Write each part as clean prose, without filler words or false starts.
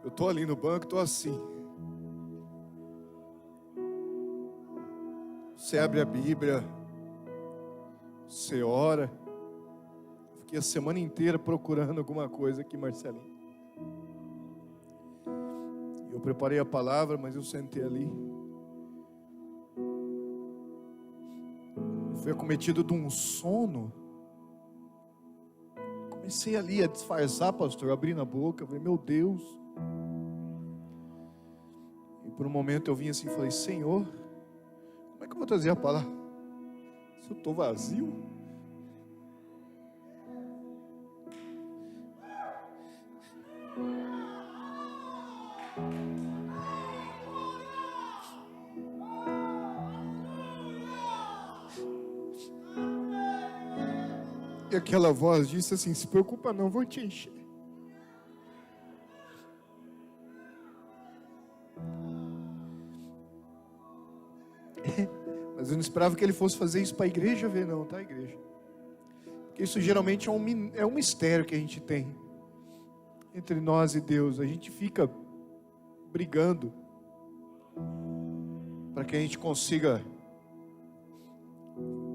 Eu estou ali no banco, estou assim. Você abre a Bíblia, você ora. Fiquei a semana inteira procurando alguma coisa aqui, Marcelinho. Eu preparei a palavra, mas eu sentei ali. Eu fui acometido de um sono. Comecei ali a disfarçar, pastor, abrindo a boca. Eu falei, meu Deus. E por um momento eu vim assim e falei, Senhor, como é que eu vou trazer a palavra? Se eu estou vazio? E aquela voz disse assim, se preocupa não, vou te encher. Mas eu não esperava que ele fosse fazer isso para a igreja ver não, tá, igreja? Porque isso geralmente é um mistério que a gente tem entre nós e Deus. A gente fica brigando para que a gente consiga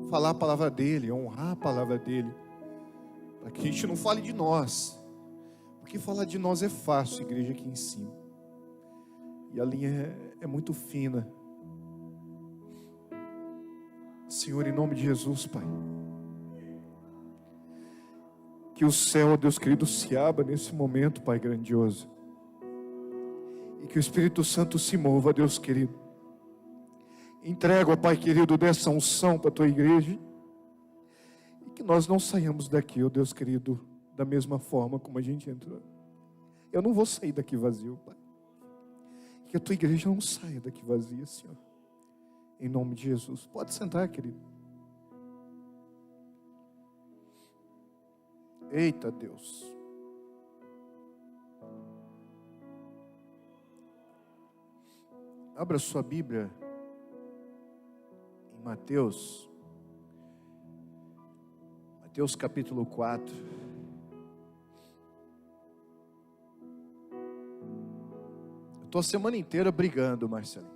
falar a palavra dele, honrar a palavra dele, para que a gente não fale de nós, porque falar de nós é fácil, igreja, aqui em cima, e a linha é muito fina. Senhor, em nome de Jesus, Pai, que o céu, Deus querido, se abra nesse momento, Pai grandioso, e que o Espírito Santo se mova, Deus querido. Entrego, ó Pai querido, dessa unção para a Tua igreja, e que nós não saiamos daqui, ó Deus querido, da mesma forma como a gente entrou. Eu não vou sair daqui vazio, Pai. Que a Tua igreja não saia daqui vazia, Senhor. Em nome de Jesus. Pode sentar, querido. Eita Deus. Abra sua Bíblia em Mateus capítulo 4. Eu estou a semana inteira brigando, Marcelinho.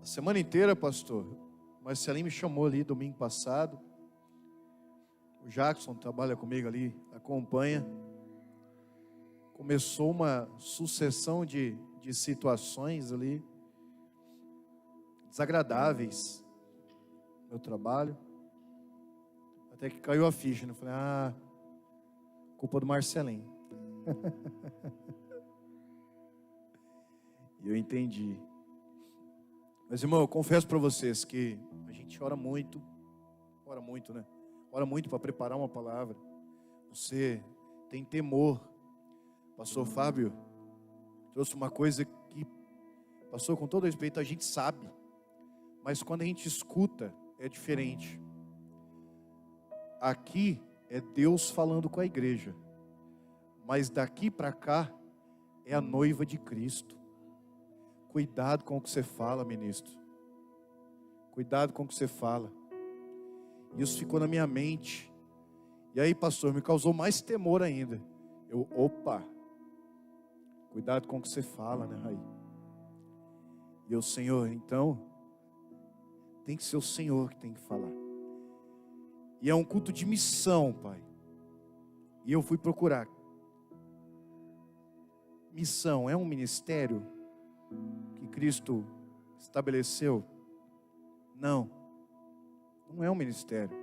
A semana inteira, pastor, o Marcelinho me chamou ali domingo passado. O Jackson trabalha comigo ali, acompanha. Começou uma sucessão de situações ali, desagradáveis no meu trabalho. Até que caiu a ficha, né? Eu falei, culpa do Marcelinho. E eu entendi. Mas, irmão, eu confesso para vocês que a gente ora muito, né? Ora muito para preparar uma palavra. Você tem temor. Pastor Fábio trouxe uma coisa que, pastor, com todo respeito, a gente sabe. Mas quando a gente escuta, é diferente. Aqui é Deus falando com a igreja. Mas daqui para cá é a noiva de Cristo. Cuidado com o que você fala, ministro. Cuidado com o que você fala. Isso ficou na minha mente. E aí, pastor, me causou mais temor ainda. Cuidado com o que você fala, né, Raí? E o Senhor, então, tem que ser o Senhor que tem que falar. E é um culto de missão, Pai. E eu fui procurar. Missão é um ministério que Cristo estabeleceu? Não é um ministério.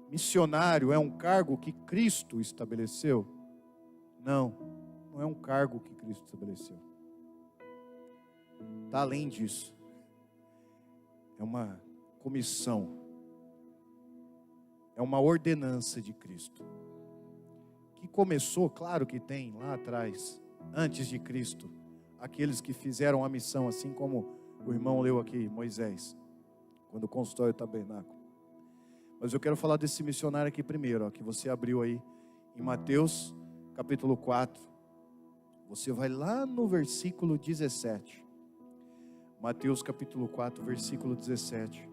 Missionário é um cargo que Cristo estabeleceu? Não é um cargo que Cristo estabeleceu. Está além disso. É uma comissão. É uma ordenança de Cristo. Que começou, claro que tem lá atrás, antes de Cristo, aqueles que fizeram a missão, assim como o irmão leu aqui, Moisés, quando constrói o tabernáculo. Mas eu quero falar desse missionário aqui primeiro, que você abriu aí em Mateus capítulo 4. Você vai lá no versículo 17. Mateus capítulo 4, versículo 17.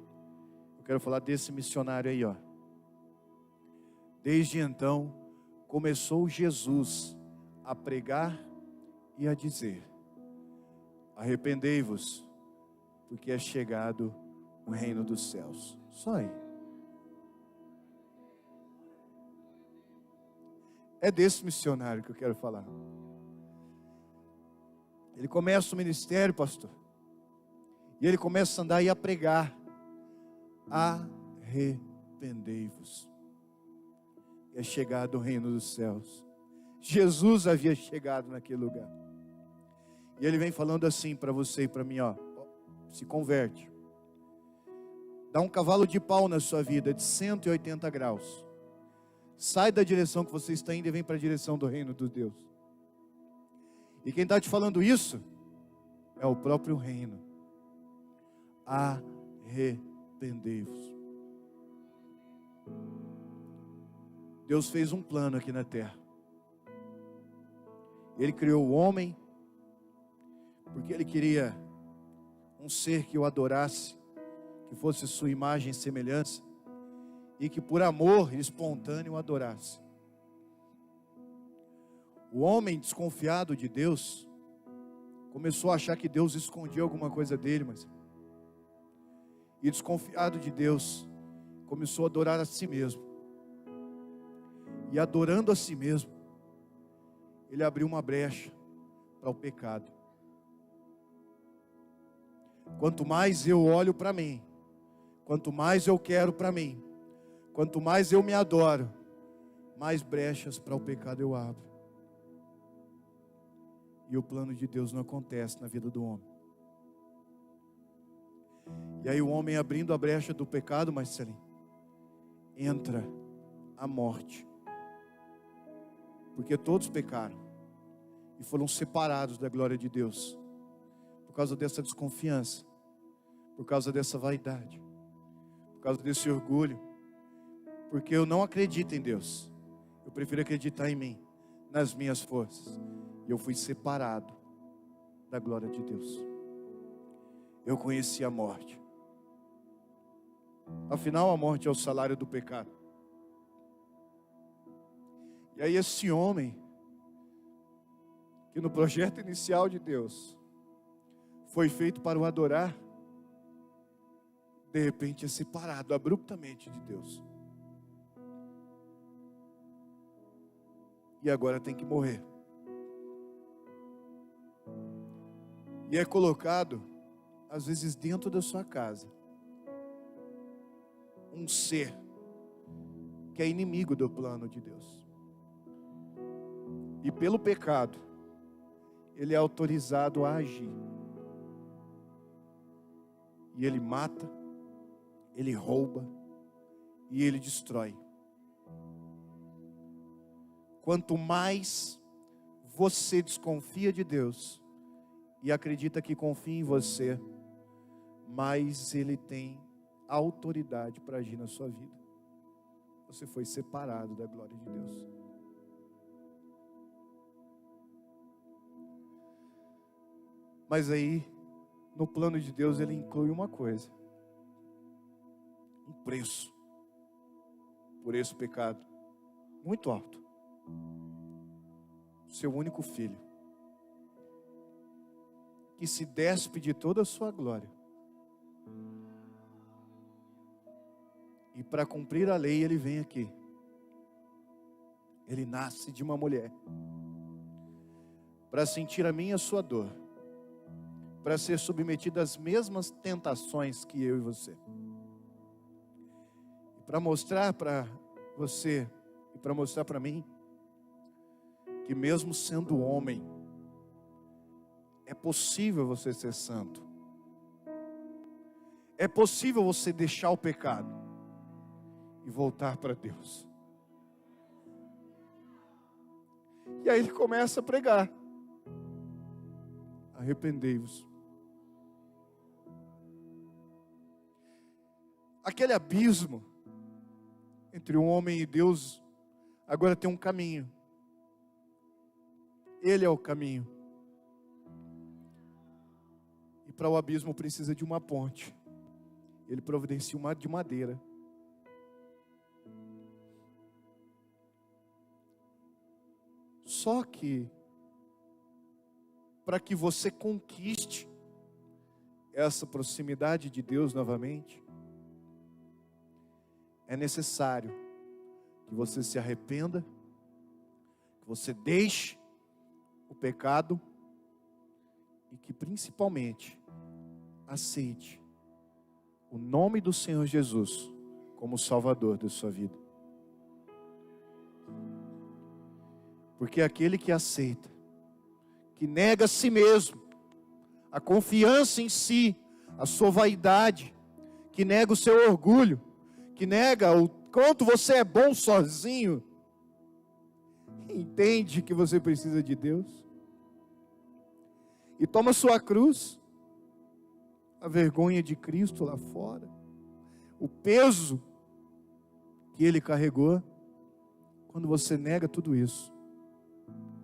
Eu quero falar desse missionário aí, Desde então, começou Jesus a pregar e a dizer: arrependei-vos, porque é chegado o reino dos céus. Só aí. É desse missionário que eu quero falar. Ele começa o ministério, pastor, e ele começa a andar e a pregar: arrependei-vos, é chegado o reino dos céus. Jesus havia chegado naquele lugar. E ele vem falando assim para você e para mim, ó: se converte. Dá um cavalo de pau na sua vida de 180 graus. Sai da direção que você está indo e vem para a direção do reino de Deus. E quem está te falando isso é o próprio reino. Arrependei-vos. Deus fez um plano aqui na terra. Ele criou o homem porque Ele queria um ser que o adorasse, que fosse sua imagem e semelhança, e que por amor espontâneo o adorasse. O homem desconfiado de Deus começou a achar que Deus escondia alguma coisa dele, e desconfiado de Deus começou a adorar a si mesmo. E adorando a si mesmo, ele abriu uma brecha para o pecado. Quanto mais eu olho para mim, quanto mais eu quero para mim, quanto mais eu me adoro, mais brechas para o pecado eu abro. E o plano de Deus não acontece na vida do homem. E aí o homem abrindo a brecha do pecado, Marcelinho, entra a morte. Porque todos pecaram e foram separados da glória de Deus, por causa dessa desconfiança, por causa dessa vaidade, por causa desse orgulho, porque eu não acredito em Deus, eu prefiro acreditar em mim, nas minhas forças, e eu fui separado da glória de Deus. Eu conheci a morte. Afinal, a morte é o salário do pecado. E aí esse homem, que no projeto inicial de Deus foi feito para o adorar, de repente é separado abruptamente de Deus. E agora tem que morrer. E é colocado, às vezes dentro da sua casa, um ser que é inimigo do plano de Deus. E pelo pecado, ele é autorizado a agir. E ele mata, ele rouba e ele destrói. Quanto mais você desconfia de Deus e acredita que confia em você, mais Ele tem autoridade para agir na sua vida. Você foi separado da glória de Deus. Mas aí, no plano de Deus, Ele inclui uma coisa: um preço por esse pecado muito alto. Seu único filho, que se despe de toda a sua glória, e para cumprir a lei ele vem aqui. Ele nasce de uma mulher para sentir a minha e a sua dor, para ser submetido às mesmas tentações que eu e você, e para mostrar para você e para mostrar para mim que mesmo sendo homem, é possível você ser santo. É possível você deixar o pecado e voltar para Deus. E aí ele começa a pregar: arrependei-vos. Aquele abismo entre o homem e Deus agora tem um caminho. Ele é o caminho. E para o abismo precisa de uma ponte. Ele providencia uma de madeira. Só que, para que você conquiste essa proximidade de Deus novamente, é necessário que você se arrependa, que você deixe o pecado e que principalmente aceite o nome do Senhor Jesus como Salvador da sua vida. Porque aquele que aceita, que nega a si mesmo, a confiança em si, a sua vaidade, que nega o seu orgulho, que nega o quanto você é bom sozinho, entende que você precisa de Deus, e toma sua cruz, a vergonha de Cristo lá fora, o peso que Ele carregou. Quando você nega tudo isso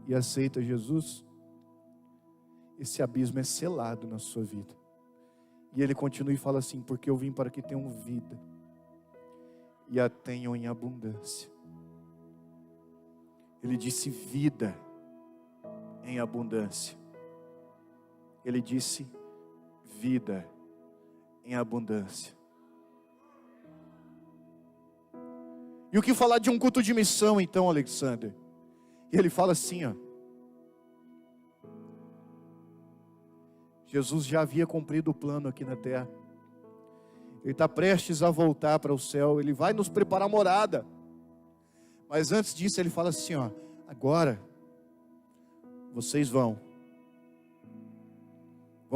e aceita Jesus, esse abismo é selado na sua vida. E Ele continua e fala assim: porque eu vim para que tenham vida e a tenham em abundância. Ele disse vida em abundância. Ele disse vida em abundância. E o que falar de um culto de missão então, Alexander? E ele fala assim, ó: Jesus já havia cumprido o plano aqui na terra. Ele está prestes a voltar para o céu. Ele vai nos preparar morada. Mas antes disso ele fala assim, ó: agora vocês vão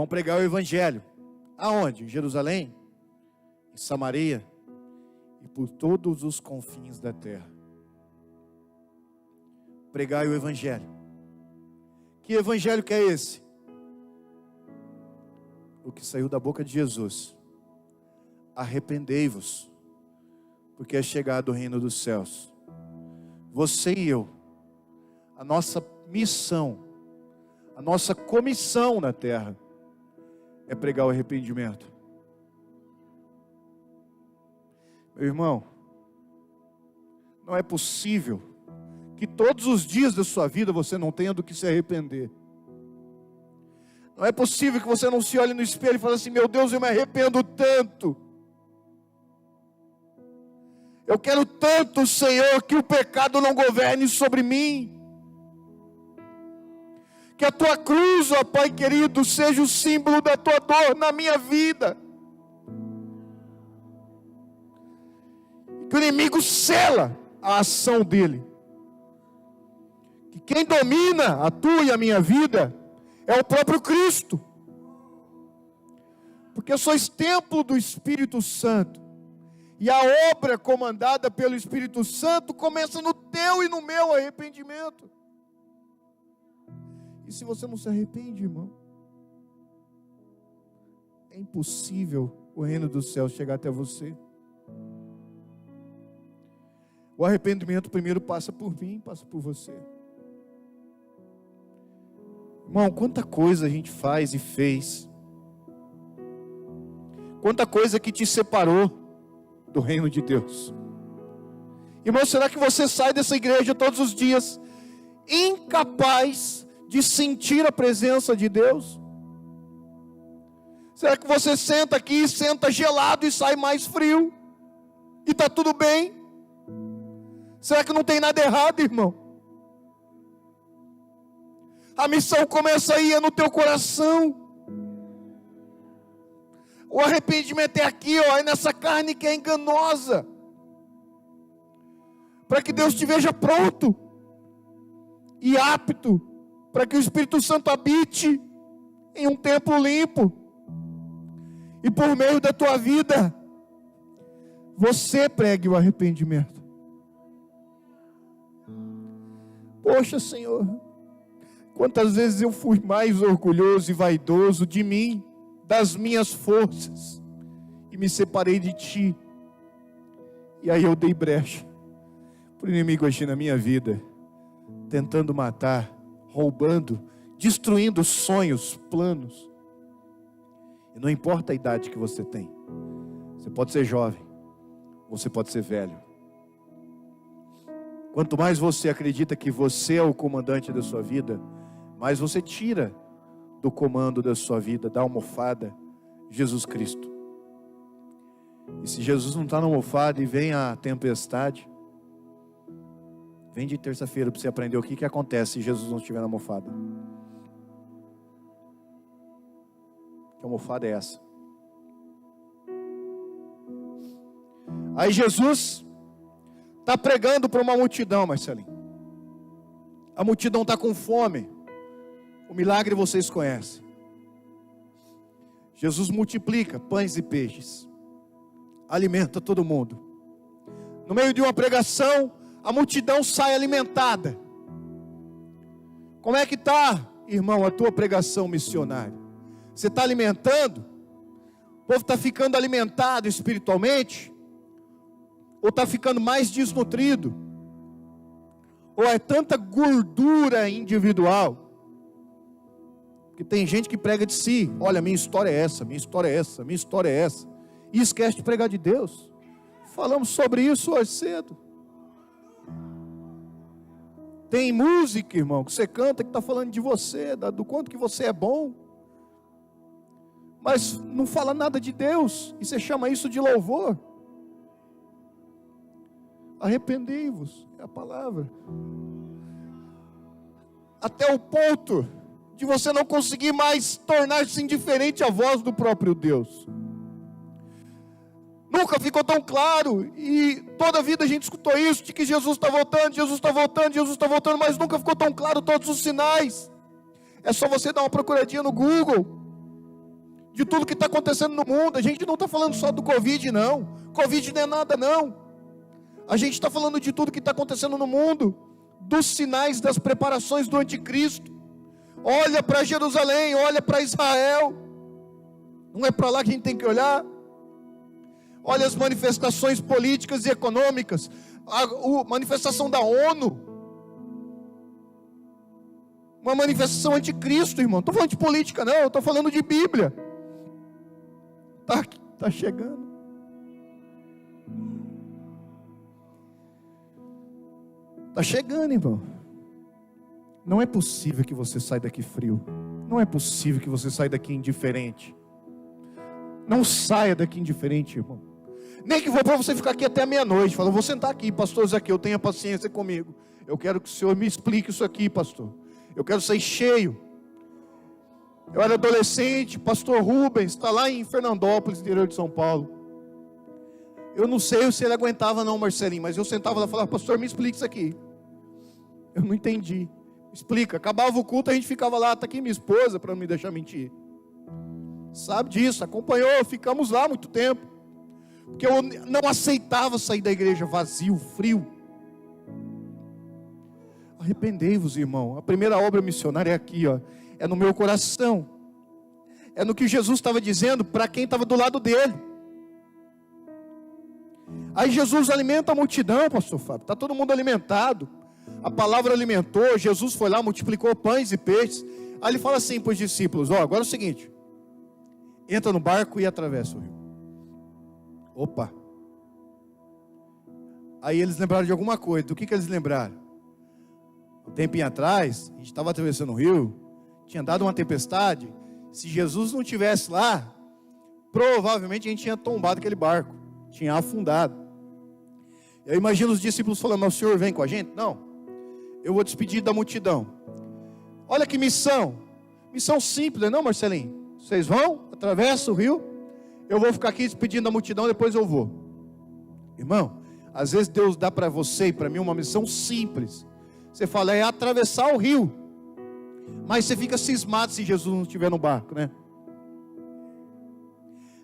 pregar o evangelho. Aonde? Em Jerusalém, em Samaria e por todos os confins da terra. Pregai o evangelho. Que evangelho que é esse? O que saiu da boca de Jesus: arrependei-vos, porque é chegado o reino dos céus. Você e eu, a nossa missão, a nossa comissão na terra é pregar o arrependimento. Meu irmão, não é possível que todos os dias da sua vida você não tenha do que se arrepender. Não é possível que você não se olhe no espelho e fale assim: meu Deus, eu me arrependo tanto. Eu quero tanto, Senhor, que o pecado não governe sobre mim. Que a tua cruz, ó Pai querido, seja o símbolo da tua dor na minha vida. Que o inimigo sela a ação dele. Que quem domina a tua e a minha vida é o próprio Cristo. Porque sois templo do Espírito Santo. E a obra comandada pelo Espírito Santo começa no teu e no meu arrependimento. E se você não se arrepende, irmão, é impossível o reino dos céus chegar até você. O arrependimento primeiro passa por mim, passa por você. Irmão, quanta coisa a gente faz e fez. Quanta coisa que te separou do reino de Deus. Irmão, será que você sai dessa igreja todos os dias incapaz de sentir a presença de Deus? Será que você senta aqui, senta gelado e sai mais frio? E está tudo bem? Será que não tem nada errado, irmão? A missão começa aí, é no teu coração. O arrependimento é aqui, ó, é nessa carne que é enganosa. Para que Deus te veja pronto e apto, para que o Espírito Santo habite em um templo limpo. E por meio da tua vida, você pregue o arrependimento. Poxa, Senhor, quantas vezes eu fui mais orgulhoso e vaidoso de mim, das minhas forças, e me separei de Ti. E aí eu dei brecha para o inimigo agir na minha vida, tentando matar, roubando, destruindo sonhos, planos. E não importa a idade que você tem. Você pode ser jovem, você pode ser velho. Quanto mais você acredita que você é o comandante da sua vida, mais você tira do comando da sua vida, da almofada, Jesus Cristo. E se Jesus não está na almofada e vem a tempestade, vem de terça-feira para você aprender o que acontece se Jesus não estiver na almofada. Que almofada é essa? Aí Jesus está pregando para uma multidão, Marcelinho. A multidão está com fome. O milagre vocês conhecem. Jesus multiplica pães e peixes. Alimenta todo mundo. No meio de uma pregação, a multidão sai alimentada. Como é que está, irmão, a tua pregação missionária? Você está alimentando? O povo está ficando alimentado espiritualmente? Ou está ficando mais desnutrido? Ou é tanta gordura individual? Porque tem gente que prega de si. Olha, minha história é essa, minha história é essa, minha história é essa. E esquece de pregar de Deus. Falamos sobre isso hoje cedo. Tem música, irmão, que você canta, que está falando de você, do quanto que você é bom. Mas não fala nada de Deus. E você chama isso de louvor. Arrependei-vos, é a palavra. Até o ponto de você não conseguir mais tornar-se indiferente à voz do próprio Deus. Nunca ficou tão claro, e toda a vida a gente escutou isso, de que Jesus está voltando, Jesus está voltando, Jesus está voltando, mas nunca ficou tão claro todos os sinais. É só você dar uma procuradinha no Google, de tudo que está acontecendo no mundo. A gente não está falando só do Covid, não. Covid não é nada, não. A gente está falando de tudo que está acontecendo no mundo, dos sinais das preparações do anticristo. Olha para Jerusalém, olha para Israel. Não é para lá que a gente tem que olhar. Olha as manifestações políticas e econômicas. A manifestação da ONU. Uma manifestação anticristo, irmão. Não estou falando de política, não. Estou falando de Bíblia. Está chegando. Está chegando, irmão. Não é possível que você saia daqui frio. Não é possível que você saia daqui indiferente. Não saia daqui indiferente, irmão. Nem que for para você ficar aqui até a meia-noite. Fala, vou sentar aqui, pastor Zaqueu, tenha paciência comigo. Eu quero que o senhor me explique isso aqui, pastor. Eu quero sair cheio. Eu era adolescente, pastor Rubens, está lá em Fernandópolis, interior de São Paulo. Eu não sei se ele aguentava não, Marcelinho, mas eu sentava lá e falava, pastor, me explique isso aqui. Eu não entendi. Explica. Acabava o culto, a gente ficava lá, está aqui minha esposa, para não me deixar mentir. Sabe disso, acompanhou, ficamos lá muito tempo. Porque eu não aceitava sair da igreja vazio, frio. Arrependei-vos, irmão. A primeira obra missionária é aqui, ó. É no meu coração. É no que Jesus estava dizendo para quem estava do lado dele. Aí Jesus alimenta a multidão, pastor Fábio. Está todo mundo alimentado. A palavra alimentou. Jesus foi lá, multiplicou pães e peixes. Aí ele fala assim para os discípulos, ó, agora é o seguinte. Entra no barco e atravessa o rio. Opa. Aí eles lembraram de alguma coisa. Do que eles lembraram? Um tempinho atrás, a gente estava atravessando o rio, tinha dado uma tempestade. Se Jesus não estivesse lá, provavelmente a gente tinha tombado aquele barco, tinha afundado. Eu imagino os discípulos falando, mas o senhor vem com a gente? Não, eu vou despedir da multidão. Olha que missão simples, não, Marcelinho? Vocês vão, atravessam o rio, eu vou ficar aqui despedindo da multidão, depois eu vou. Irmão, às vezes Deus dá para você e para mim uma missão simples. Você fala, é atravessar o rio. Mas você fica cismado se Jesus não estiver no barco, né?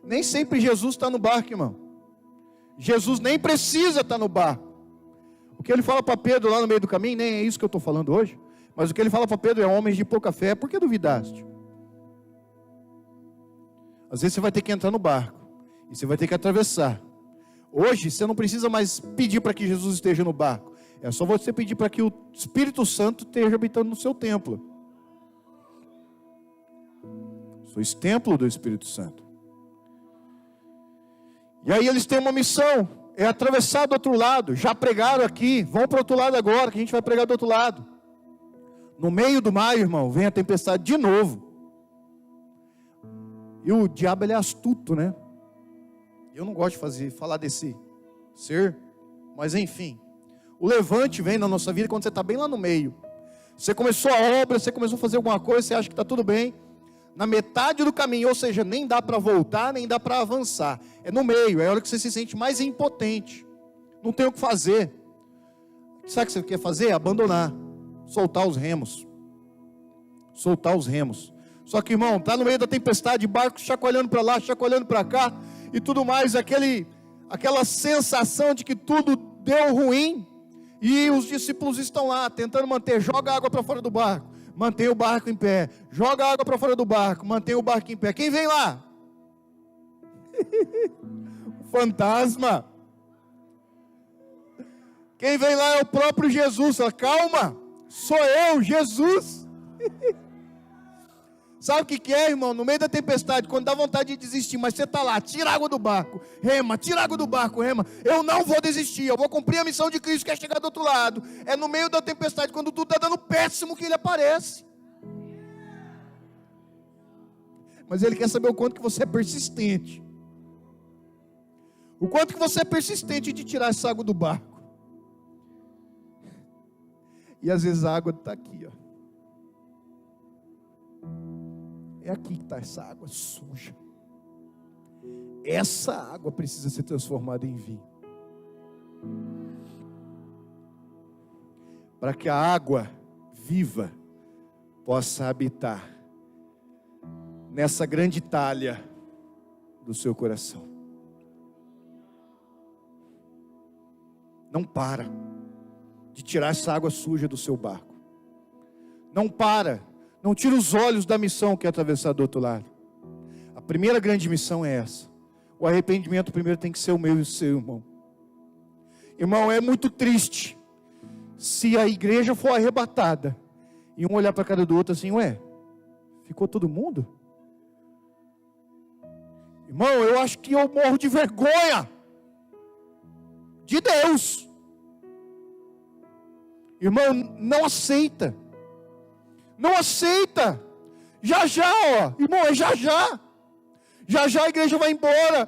Nem sempre Jesus está no barco, irmão. Jesus nem precisa estar no barco. O que ele fala para Pedro lá no meio do caminho, nem é isso que eu estou falando hoje. Mas o que ele fala para Pedro é, homens de pouca fé, por que duvidaste? Às vezes você vai ter que entrar no barco. E você vai ter que atravessar. Hoje você não precisa mais pedir para que Jesus esteja no barco. É só você pedir para que o Espírito Santo esteja habitando no seu templo. Sois templo do Espírito Santo. E aí eles têm uma missão. é atravessar do outro lado. Já pregaram aqui, vão para o outro lado agora, que a gente vai pregar do outro lado. No meio do mar, irmão, vem a tempestade de novo. E o diabo, ele é astuto, né? Eu não gosto de falar desse ser, mas enfim. O levante vem na nossa vida quando você está bem lá no meio. Você começou a obra, você começou a fazer alguma coisa, você acha que está tudo bem. Na metade do caminho, ou seja, nem dá para voltar, nem dá para avançar. É no meio, é a hora que você se sente mais impotente. Não tem o que fazer. Sabe o que você quer fazer? Abandonar. Soltar os remos. Soltar os remos. Só que, irmão, está no meio da tempestade, barco chacoalhando para lá, chacoalhando para cá, e tudo mais, aquela sensação de que tudo deu ruim, e os discípulos estão lá, tentando manter, joga água para fora do barco, mantém o barco em pé, joga água para fora do barco, mantém o barco em pé. Quem vem lá? O fantasma. Quem vem lá é o próprio Jesus. Fala, calma, sou eu, Jesus. Sabe o que é, irmão? No meio da tempestade, quando dá vontade de desistir, mas você está lá, tira a água do barco, rema, tira a água do barco, rema. Eu não vou desistir, eu vou cumprir a missão de Cristo, que é chegar do outro lado. É no meio da tempestade, quando tudo está dando péssimo, que Ele aparece. Mas Ele quer saber o quanto que você é persistente. O quanto que você é persistente de tirar essa água do barco. E às vezes a água está aqui, ó. É aqui que está essa água suja. Essa água precisa ser transformada em vinho. Para que a água viva possa habitar nessa grande talha do seu coração. Não para de tirar essa água suja do seu barco. Não para. Não tira os olhos da missão que é atravessar do outro lado. A primeira grande missão é essa. O arrependimento primeiro tem que ser o meu e o seu, irmão. Irmão, é muito triste se a igreja for arrebatada e um olhar para a cara do outro assim, ué, ficou todo mundo? Irmão, eu acho que eu morro de vergonha de Deus. Irmão, não aceita. Não aceita. Já, ó. Irmão, é já. Já a igreja vai embora.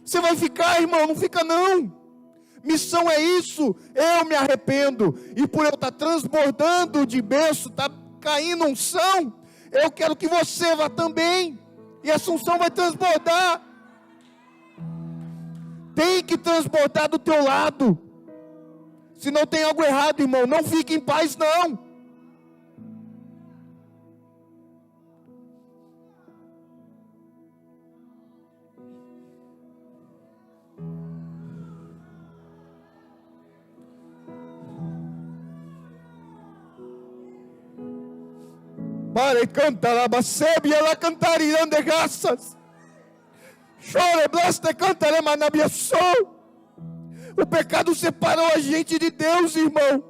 Você vai ficar, irmão, não fica não. Missão é isso. Eu me arrependo. E por eu estar transbordando de berço, está caindo unção, eu quero que você vá também. E essa unção vai transbordar. Tem que transbordar do teu lado. Se não tem algo errado, irmão, não fique em paz não. Pare canta la basebia la cantarirão de graças. Chore blaste cantaré manabiação. O pecado separou a gente de Deus, irmão.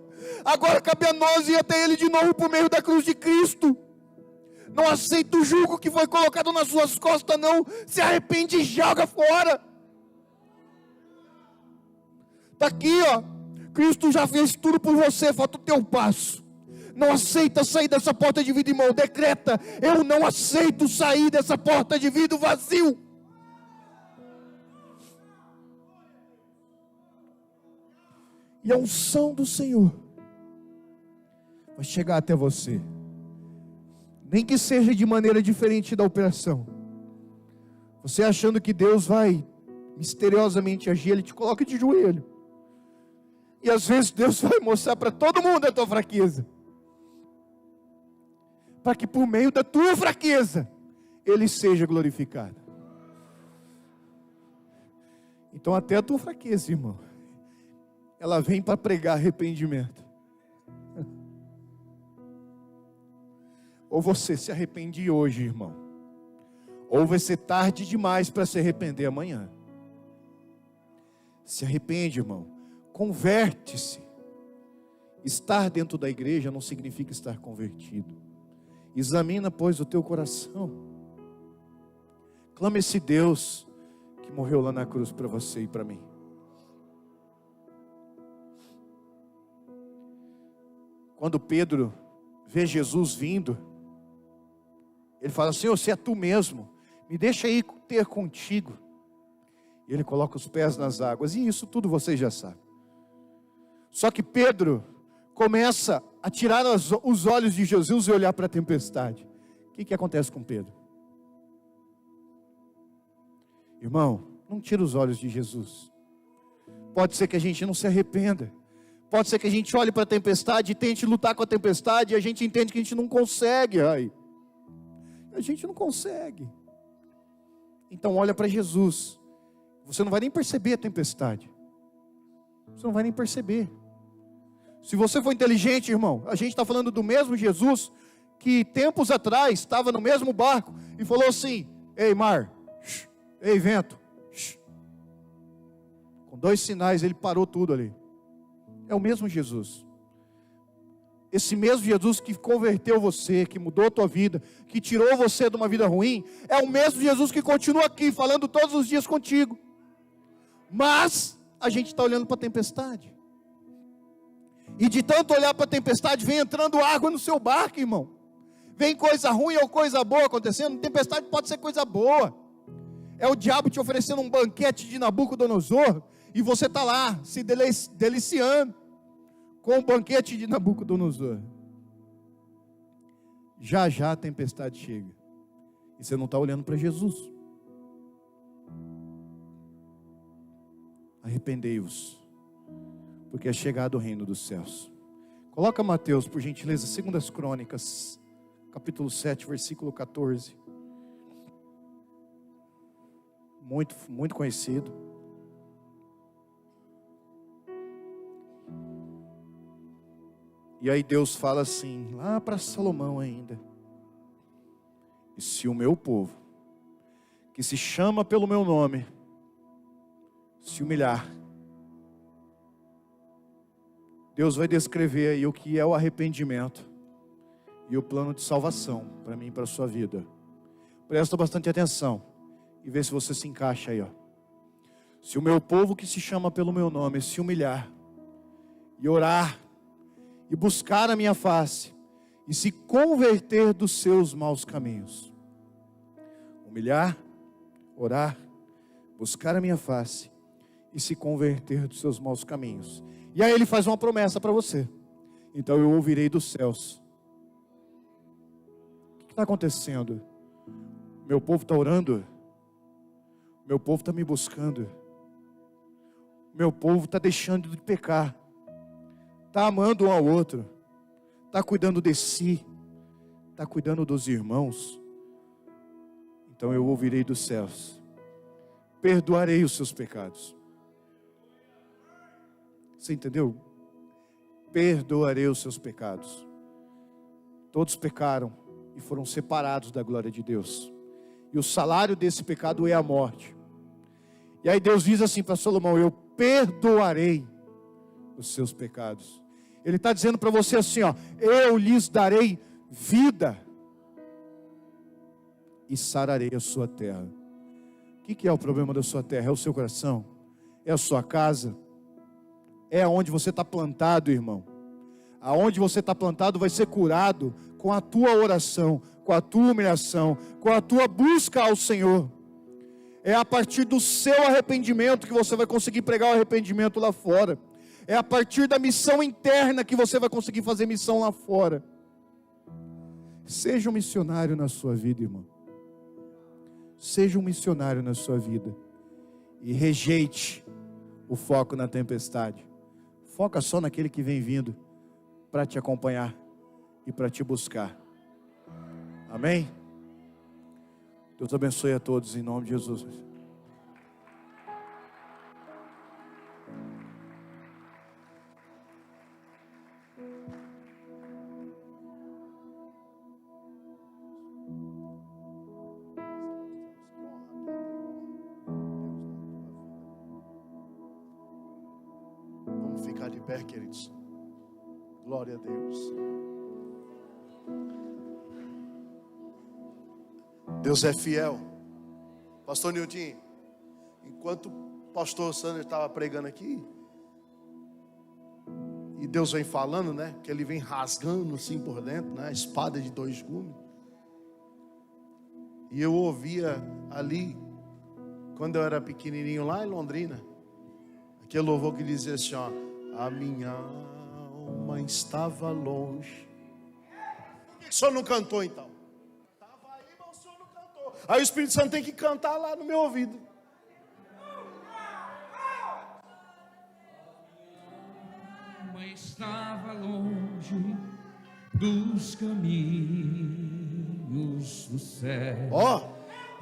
Agora cabe a nós ir até Ele de novo por meio da cruz de Cristo. Não aceita o jugo que foi colocado nas suas costas, não. Se arrepende e joga fora. Está aqui, ó. Cristo já fez tudo por você, falta o teu passo. Não aceita sair dessa porta de vidro, irmão. Decreta: eu não aceito sair dessa porta de vidro vazio. E a unção do Senhor vai chegar até você. Nem que seja de maneira diferente da operação. Você achando que Deus vai misteriosamente agir, Ele te coloca de joelho. E às vezes Deus vai mostrar para todo mundo a tua fraqueza. Para que por meio da tua fraqueza, Ele seja glorificado. Então até a tua fraqueza, irmão, ela vem para pregar arrependimento. Ou você se arrepende hoje, irmão, ou vai ser tarde demais para se arrepender amanhã. Se arrepende, irmão, converte-se. Estar dentro da igreja não significa estar convertido. Examina, pois, o teu coração. Clama esse Deus que morreu lá na cruz para você e para mim. quando Pedro vê Jesus vindo, ele fala: Senhor, se é tu mesmo, me deixa ir ter contigo. E ele coloca os pés nas águas, e isso tudo vocês já sabem. Só que Pedro começa a tirar os olhos de Jesus e olhar para a tempestade. O que acontece com Pedro? Irmão, não tira os olhos de Jesus. Pode ser que a gente não se arrependa. Pode ser que a gente olhe para a tempestade e tente lutar com a tempestade, e a gente entende que a gente não consegue. A gente não consegue. Então olha para Jesus. Você não vai nem perceber a tempestade. Você não vai nem perceber. Se você for inteligente, irmão, a gente está falando do mesmo Jesus que tempos atrás estava no mesmo barco e falou assim: ei mar, ei vento. Com 2 sinais ele parou tudo ali. É o mesmo Jesus. Esse mesmo Jesus que converteu você, que mudou a tua vida, que tirou você de uma vida ruim, é o mesmo Jesus que continua aqui, falando todos os dias contigo. Mas a gente está olhando para a tempestade. E de tanto olhar para a tempestade, vem entrando água no seu barco, irmão. Vem coisa ruim ou coisa boa acontecendo. Tempestade pode ser coisa boa. É o diabo te oferecendo um banquete de Nabucodonosor, e você está lá, se deliciando com o banquete de Nabucodonosor. Já já a tempestade chega, e você não está olhando para Jesus. Arrependei-vos, porque é chegado o reino dos céus. Coloca Mateus, por gentileza, 2 Crônicas, capítulo 7, versículo 14. Muito conhecido. E aí Deus fala assim, lá para Salomão ainda: e se o meu povo, que se chama pelo meu nome, se humilhar. Deus vai descrever aí o que é o arrependimento e o plano de salvação para mim e para a sua vida. Presta bastante atenção e vê se você se encaixa aí, ó. Se o meu povo que se chama pelo meu nome se humilhar e orar e buscar a minha face e se converter dos seus maus caminhos. Humilhar, orar, buscar a minha face e se converter dos seus maus caminhos. E aí ele faz uma promessa para você: então eu ouvirei dos céus. O que está acontecendo? Meu povo está orando, meu povo está me buscando, meu povo está deixando de pecar, está amando um ao outro, está cuidando de si, está cuidando dos irmãos. Então eu ouvirei dos céus, perdoarei os seus pecados. Você entendeu? Perdoarei os seus pecados. Todos pecaram e foram separados da glória de Deus, e o salário desse pecado é a morte. E aí Deus diz assim para Salomão: eu perdoarei os seus pecados. Ele está dizendo para você assim, ó: eu lhes darei vida e sararei a sua terra. O que é o problema da sua terra? É o seu coração? É a sua casa? É aonde você está plantado, irmão. Aonde você está plantado vai ser curado com a tua oração, com a tua humilhação, com a tua busca ao Senhor. É a partir do seu arrependimento que você vai conseguir pregar o arrependimento lá fora. É a partir da missão interna que você vai conseguir fazer missão lá fora. Seja um missionário na sua vida, irmão. Seja um missionário na sua vida. E rejeite o foco na tempestade. Foca só naquele que vem vindo para te acompanhar e para te buscar. Amém? Deus abençoe a todos em nome de Jesus. Vamos ficar de pé, queridos. Glória a Deus. Deus é fiel. Pastor Nildinho, enquanto o pastor Sandro estava pregando aqui, E Deus vem falando, né? Que Ele vem rasgando assim por dentro, né? Espada de dois gumes. E eu ouvia ali, quando eu era pequenininho lá em Londrina, aquele louvor que dizia assim, ó: a minha alma estava longe. Por que o senhor não cantou então? Estava aí, mas o senhor não cantou. Aí o Espírito Santo tem que cantar lá no meu ouvido. Estava longe dos caminhos do céu. Ó,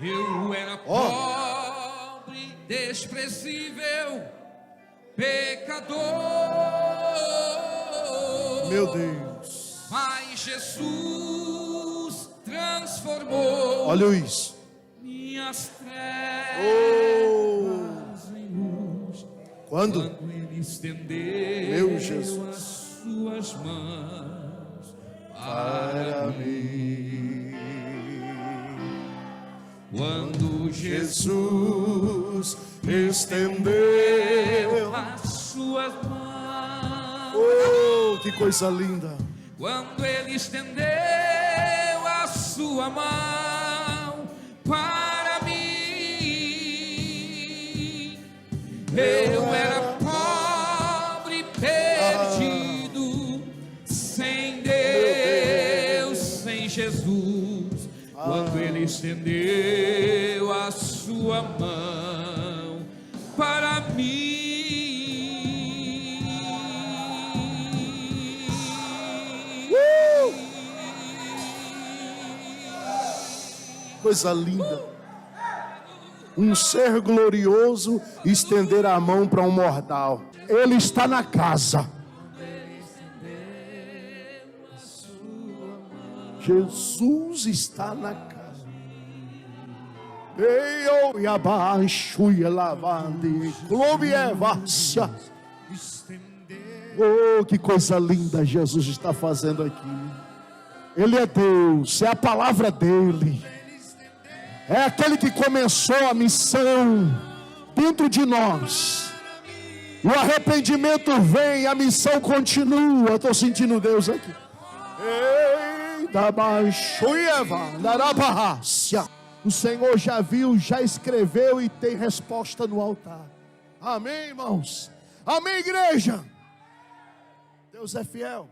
eu era pobre, desprezível, pecador. Meu Deus. Mas Jesus transformou, olha isso, minhas trevas em luz. Quando Ele estendeu, meu Jesus, as suas mãos para mim. Quando Jesus estendeu as suas mãos, oh, que coisa linda. Quando Ele estendeu a sua mão para mim, eu era pobre, perdido, sem Deus, sem Jesus. Quando Ele estendeu a sua mão para mim. Coisa linda. Um ser glorioso estender a mão para um mortal. Ele está na casa. Jesus está na casa. Eu e abaixo e lavande, clube é vácia. Oh, que coisa linda Jesus está fazendo aqui. Ele é Deus, é a palavra dele. É aquele que começou a missão dentro de nós. O arrependimento vem, a missão continua. Estou sentindo Deus aqui. O Senhor já viu, já escreveu e tem resposta no altar. Amém, irmãos? Amém, igreja? Deus é fiel.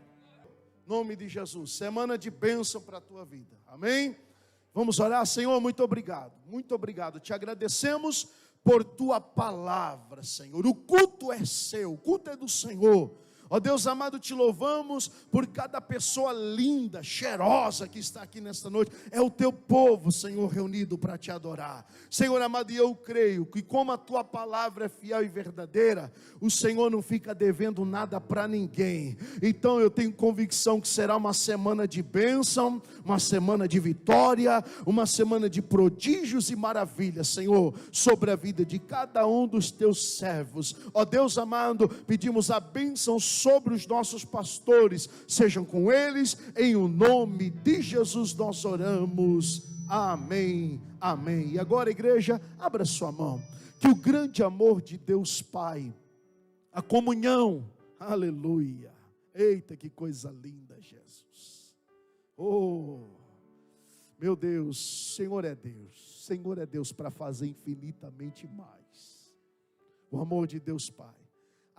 Em nome de Jesus. Semana de bênção para a tua vida. Amém? Vamos orar. Senhor, muito obrigado. Muito obrigado. Te agradecemos por tua palavra, Senhor. O culto é seu, o culto é do Senhor. Ó Deus amado, te louvamos por cada pessoa linda, cheirosa que está aqui nesta noite. É o teu povo, Senhor, reunido para te adorar. Senhor amado, e eu creio que como a tua palavra é fiel e verdadeira, o Senhor não fica devendo nada para ninguém. Então eu tenho convicção que será uma semana de bênção, uma semana de vitória, uma semana de prodígios e maravilhas, Senhor, sobre a vida de cada um dos teus servos. Ó Deus amado, pedimos a bênção sobre os nossos pastores, sejam com eles, em o nome de Jesus nós oramos, amém, amém. E agora, igreja, abra sua mão, que o grande amor de Deus Pai, a comunhão, aleluia, eita que coisa linda, Jesus, oh, meu Deus, Senhor é Deus para fazer infinitamente mais, o amor de Deus Pai,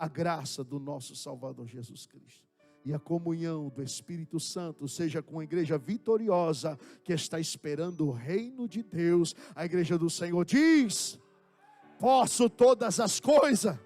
a graça do nosso Salvador Jesus Cristo e a comunhão do Espírito Santo seja com a igreja vitoriosa que está esperando o reino de Deus. A igreja do Senhor diz: posso todas as coisas